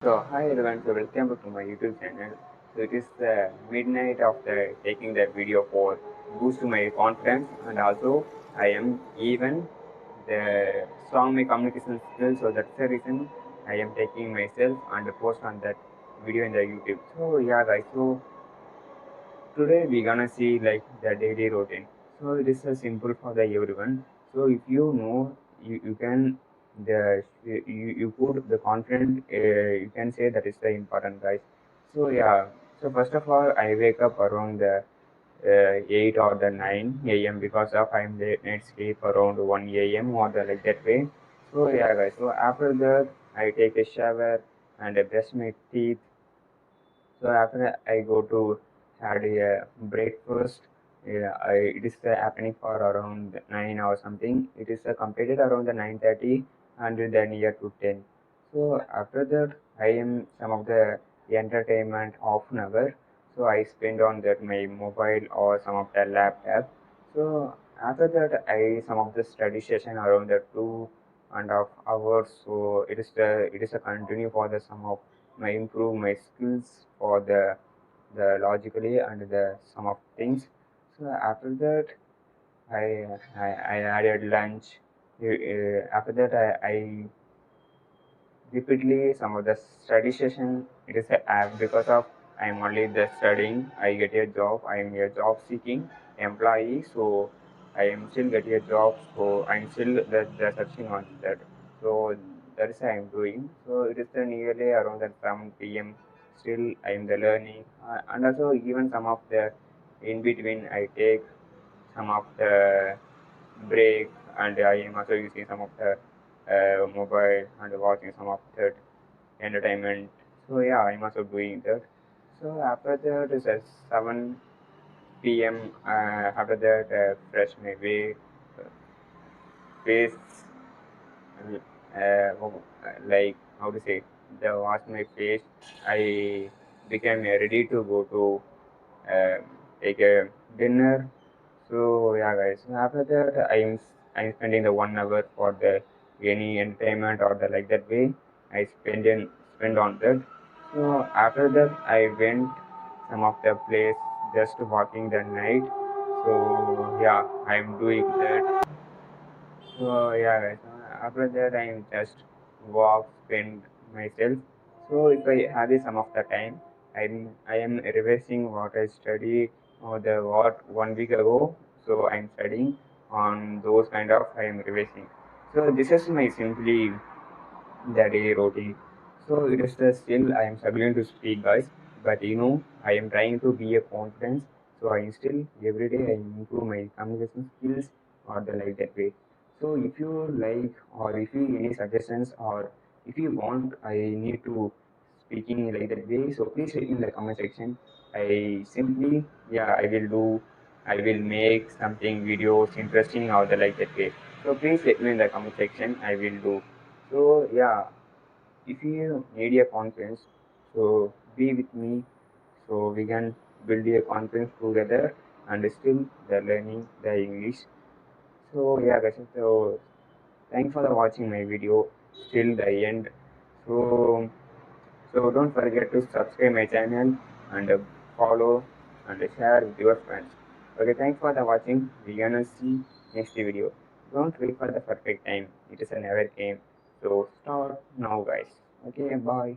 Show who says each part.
Speaker 1: So hi everyone, so welcome to my YouTube channel. So it is the midnight of the taking the video for boost my confidence, and also I am even the strong my communication skills. So that's the reason I am taking myself and post on that video in the YouTube. So yeah guys, so today we gonna see like the daily routine. So it is simple for the everyone. So if you know you can you put the confident you can say that is the important guys. So yeah. So first of all, I wake up around the 8 or the 9 a.m. because of I'm late night sleep around 1 a.m. or the like that way. So yeah guys. So after that I take a shower and I brush my teeth. So after that, I go to had a breakfast. Yeah, it is happening for around 9 or something. It is completed around the 9:30 and then near to 10. So after that, I am some of the entertainment half an hour. So I spend on that my mobile or some of the laptop. So after that, I some of the study session around the 2.5 hours. So it is a continue for the some of my improve my skills for the logically and the some of things. So after that, I added lunch. After that, I repeatedly some of the study session. It is a app because of I am only the studying. I get a job. I am a job seeking employee. So I am still getting a job. So I'm still the searching on that. So that is I am doing. So it is the nearly around the 7 p.m. Still I am the learning and also even some of the in between I take some of the break and I am also using some of the mobile and watching some of that entertainment. So yeah, I'm also doing that. So after that is at 7 p.m. After that, fresh my way, face, like how to say, the wash my face. I became ready to go to uh, take a dinner. So yeah, guys. So after that, I'm spending the 1 hour for the any entertainment or the like that way. I spend on that. So after that, I went some of the place just walking the night. So yeah, I'm doing that. So yeah, guys. After that, I'm just walk, spend myself. So if I have some of the time, I am revising what I studied or the what 1 week ago. So I'm studying on those kind of I am revising. So this is my simply the day routine. So it is the still I am struggling to speak, guys. But I am trying to be a confidence. So I still every day I improve my communication skills or the like that way. So if you like or if you any suggestions or if you want, I need to speaking like that way. So please let me in the comment section. I simply I will do. I will make something videos interesting or the like that way. So please let me in the comment section. I will do. So yeah, if you need a conference, so be with me so we can build a conference together and still the learning the English. So yeah guys, so thanks for the watching my video till the end. So don't forget to subscribe my channel and follow and share with your friends. Okay, thanks for the watching. We gonna see next video. Don't wait for the perfect time. It is a never came. So start now guys. Okay, bye.